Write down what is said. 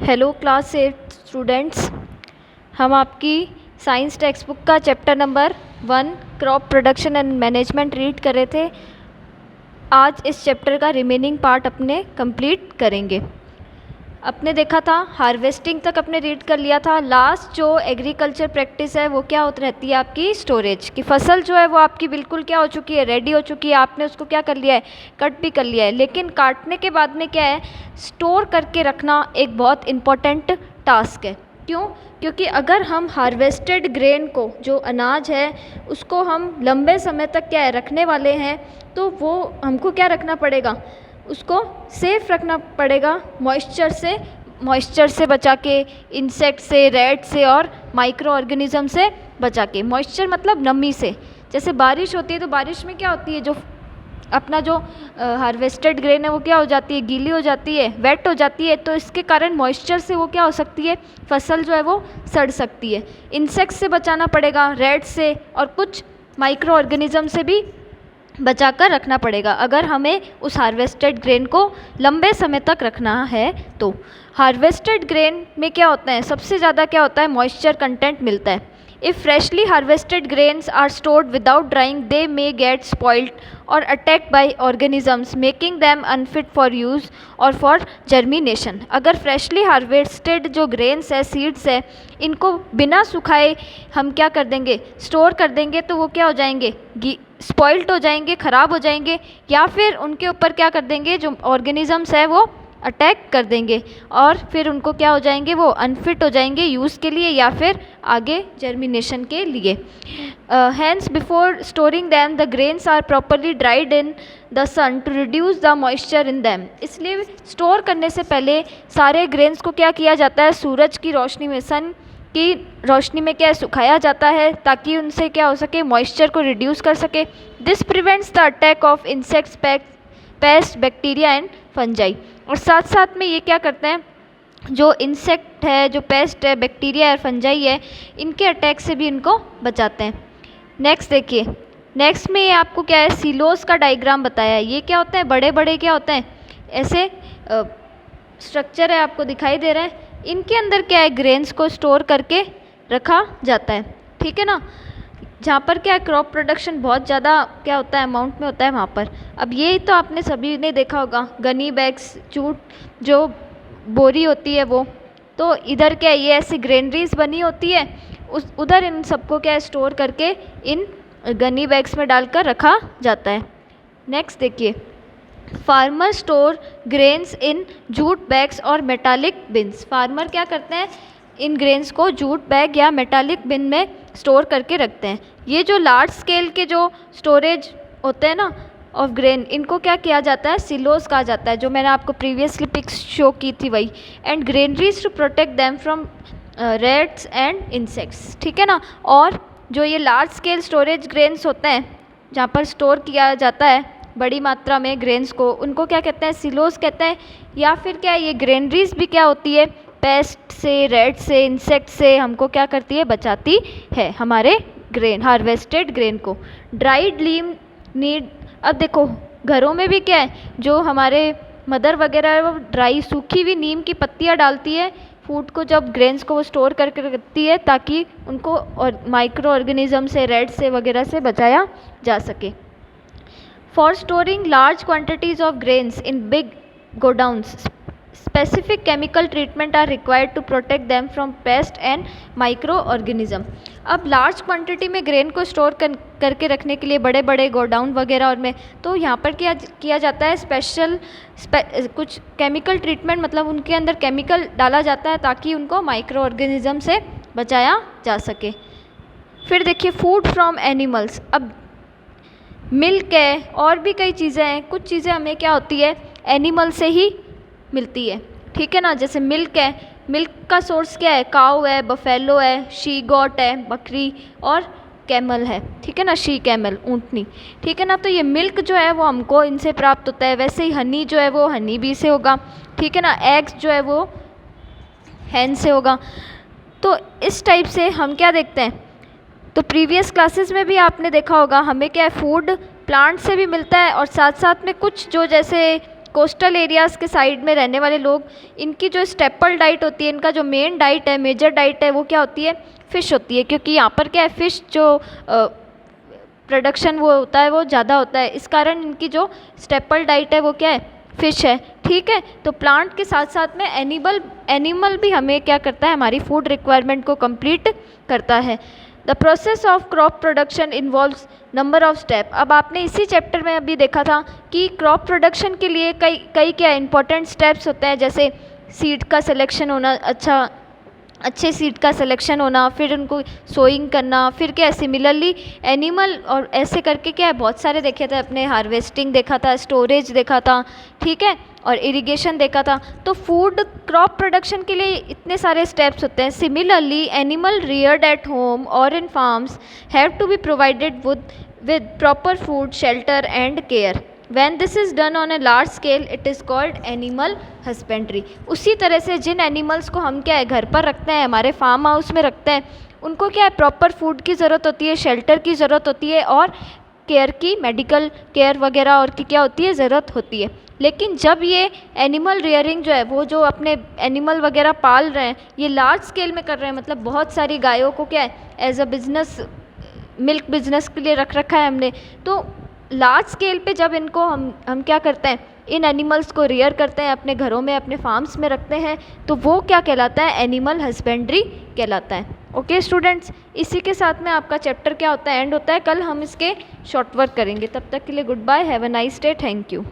Hello class 8 students, हम आपकी science text book का chapter number 1 crop production and management read कर रहे थे। आज इस चैप्टर का रिमेनिंग पार्ट अपने कंप्लीट करेंगे। अपने देखा था हार्वेस्टिंग तक अपने रीड कर लिया था। लास्ट जो एग्रीकल्चर प्रैक्टिस है वो क्या होती रहती है आपकी स्टोरेज की। फसल जो है वो आपकी बिल्कुल क्या हो चुकी है, रेडी हो चुकी है, आपने उसको क्या कर लिया है, कट भी कर लिया है। लेकिन काटने के बाद में क्या है, स्टोर करके रखना एक बहुत इम्पॉर्टेंट टास्क है। क्यों? क्योंकि अगर हम हार्वेस्टेड ग्रेन को, जो अनाज है, उसको हम लंबे समय तक क्या है रखने वाले हैं, तो वो हमको क्या रखना पड़ेगा, उसको सेफ रखना पड़ेगा मॉइस्चर से बचा के, इंसेक्ट से, रैट से और माइक्रो ऑर्गेनिज्म से बचा के। मॉइस्चर मतलब नमी से। जैसे बारिश होती है तो बारिश में क्या होती है, जो अपना जो हार्वेस्टेड ग्रेन है वो क्या हो जाती है, गीली हो जाती है, वेट हो जाती है। तो इसके कारण मॉइस्चर से वो क्या हो सकती है, फसल जो है वो सड़ सकती है। इंसेक्ट से बचाना पड़ेगा, रैट से और कुछ माइक्रो ऑर्गेनिज्म से भी बचा कर रखना पड़ेगा अगर हमें उस हार्वेस्टेड ग्रेन को लंबे समय तक रखना है। तो हार्वेस्टेड ग्रेन में क्या होता है, सबसे ज़्यादा क्या होता है, मॉइस्चर कंटेंट मिलता है। If freshly harvested grains are stored without drying, they may get spoiled or attacked by organisms, making them unfit for use or for germination. अगर freshly harvested जो grains है, seeds है, इनको बिना सुखाए हम क्या कर देंगे, स्टोर कर देंगे, तो वो क्या हो जाएंगे, स्पॉइल्ड हो जाएंगे, ख़राब हो जाएंगे, या फिर उनके ऊपर क्या कर देंगे, जो ऑर्गेनिजम्स है वो अटैक कर देंगे और फिर उनको क्या हो जाएंगे, वो अनफिट हो जाएंगे यूज़ के लिए या फिर आगे जर्मिनेशन के लिए। Hence before storing them the grains are properly dried in the sun to reduce the moisture in them. इसलिए स्टोर करने से पहले सारे ग्रेन्स को क्या किया जाता है, सूरज की रोशनी में, सन की रोशनी में क्या सुखाया जाता है, ताकि उनसे क्या हो सके, मॉइस्चर को रिड्यूस कर सके। This prevents the attack of insects, paste, bacteria and fungi. और साथ साथ में ये क्या करते हैं, जो इंसेक्ट है, जो पेस्ट है, बैक्टीरिया और फंजाई है, इनके अटैक से भी इनको बचाते हैं। नेक्स्ट देखिए, नेक्स्ट में ये आपको क्या है, सिलोस का डायग्राम बताया है। ये क्या होता है, बड़े बड़े क्या होते हैं, ऐसे स्ट्रक्चर है, आपको दिखाई दे रहा है। इनके अंदर क्या है, ग्रेन्स को स्टोर करके रखा जाता है, ठीक है ना। जहाँ पर क्या है, क्रॉप प्रोडक्शन बहुत ज़्यादा क्या होता है, अमाउंट में होता है वहाँ पर। अब ये तो आपने सभी ने देखा होगा, गनी बैग्स, जूट जो बोरी होती है वो, तो इधर क्या है, ये ऐसी ग्रेनरीज बनी होती है, उधर इन सबको क्या है, स्टोर करके इन गनी बैग्स में डालकर रखा जाता है। नेक्स्ट देखिए, farmer store grains in jute bags और मेटालिक बिन्स। फार्मर क्या करते हैं, इन ग्रेन्स को जूट बैग या मेटालिक बिन में स्टोर करके रखते हैं। ये जो लार्ज स्केल के जो स्टोरेज होते हैं ना ऑफ ग्रेन, इनको क्या किया जाता है, सिलोस कहा जाता है, जो मैंने आपको प्रीवियसली पिक्स शो की थी वही। And granaries to protect them from rats and insects, ठीक है ना। और जो ये लार्ज स्केल स्टोरेज ग्रेन्स होते हैं, जहाँ पर स्टोर किया जाता है बड़ी मात्रा में ग्रेन्स को, उनको क्या कहते हैं, सिलोस कहते हैं। या फिर क्या है, ये ग्रेनरीज भी क्या होती है, पेस्ट से, रेट से, इंसेक्ट से हमको क्या करती है, बचाती है हमारे ग्रेन, हार्वेस्टेड ग्रेन को। ड्राइड लीम नीड, अब देखो घरों में भी क्या है, जो हमारे मदर वगैरह है वो ड्राई सूखी हुई नीम की पत्तियां डालती है फूड को, जब ग्रेन्स को वो स्टोर करके रखती है, ताकि उनको और माइक्रो ऑर्गेनिज्म से, रेट से वगैरह से बचाया जा सके। For storing large quantities of grains in big godowns, specific chemical treatment are required to protect them from pest and micro organism. अब लार्ज क्वांटिटी में ग्रेन को स्टोर करके रखने के लिए बड़े बड़े गोडाउन वगैरह और में, तो यहाँ पर क्या किया जाता है, कुछ केमिकल ट्रीटमेंट, मतलब उनके अंदर केमिकल डाला जाता है ताकि उनको माइक्रो ऑर्गेनिज्म से बचाया जा सके। फिर देखिए, फूड फ्रॉम एनिमल्स। अब मिल्क है और भी कई चीज़ें हैं, कुछ चीज़ें हमें क्या होती है, एनिमल से ही मिलती है, ठीक है ना। जैसे मिल्क है, मिल्क का सोर्स क्या है, काऊ है, बफेलो है, शी गॉट है, बकरी, और कैमल है, ठीक है ना, शी कैमल, ऊँटनी, ठीक है ना। तो ये मिल्क जो है वो हमको इनसे प्राप्त होता है। वैसे ही हनी जो है वो हनी बी से होगा, ठीक है ना। एग्स जो है वो हैन से होगा। तो इस टाइप से हम क्या देखते हैं, तो प्रीवियस क्लासेस में भी आपने देखा होगा, हमें क्या है, फूड प्लांट से भी मिलता है और साथ साथ में कुछ जो जैसे कोस्टल एरियाज़ के साइड में रहने वाले लोग, इनकी जो स्टेपल डाइट होती है, इनका जो मेन डाइट है, मेजर डाइट है, वो क्या होती है? फ़िश होती है, क्योंकि यहाँ पर क्या है, फ़िश जो प्रोडक्शन वो होता है वो ज़्यादा होता है, इस कारण इनकी जो स्टेपल डाइट है वो क्या है? फ़िश है। ठीक है, तो प्लांट के साथ साथ में एनिमल भी हमें क्या करता है? हमारी फूड रिक्वायरमेंट को कंप्लीट करता है। The process of crop production involves number of step. अब आपने इसी चैप्टर में अभी देखा था कि क्रॉप प्रोडक्शन के लिए कई क्या इंपॉर्टेंट स्टेप्स होते हैं, जैसे सीड का सिलेक्शन होना, अच्छे सीड का सिलेक्शन होना, फिर उनको सोइंग करना, फिर क्या है सिमिलरली एनिमल, और ऐसे करके क्या है बहुत सारे देखे थे अपने, हार्वेस्टिंग देखा था, स्टोरेज देखा था, ठीक है, और इरिगेशन देखा था। तो फूड क्रॉप प्रोडक्शन के लिए इतने सारे स्टेप्स होते हैं। Similarly animal reared at home और in farms have to be provided with proper food, shelter and care. When this is done on a large scale, it is called animal husbandry. उसी तरह से जिन animals को हम क्या है घर पर रखते हैं, हमारे फार्म हाउस में रखते हैं, उनको क्या है प्रॉपर फूड की ज़रूरत होती है, शेल्टर की ज़रूरत होती है, और केयर की, मेडिकल केयर वगैरह और की क्या होती है? ज़रूरत होती है। लेकिन जब ये एनिमल रियरिंग जो है, वो जो अपने एनिमल वगैरह पाल रहे हैं, ये लार्ज स्केल में कर रहे हैं, मतलब बहुत सारी गायों को क्या है as a business, milk business के लिए रख रखा है हमने, तो लार्ज स्केल पे जब इनको हम क्या करते हैं, इन एनिमल्स को रियर करते हैं, अपने घरों में, अपने फार्म्स में रखते हैं, तो वो क्या कहलाता है? एनिमल हस्बेंड्री कहलाता है। ओके स्टूडेंट्स, इसी के साथ में आपका चैप्टर क्या होता है? एंड होता है। कल हम इसके शॉर्ट वर्क करेंगे। तब तक के लिए goodbye, have a nice day, thank you.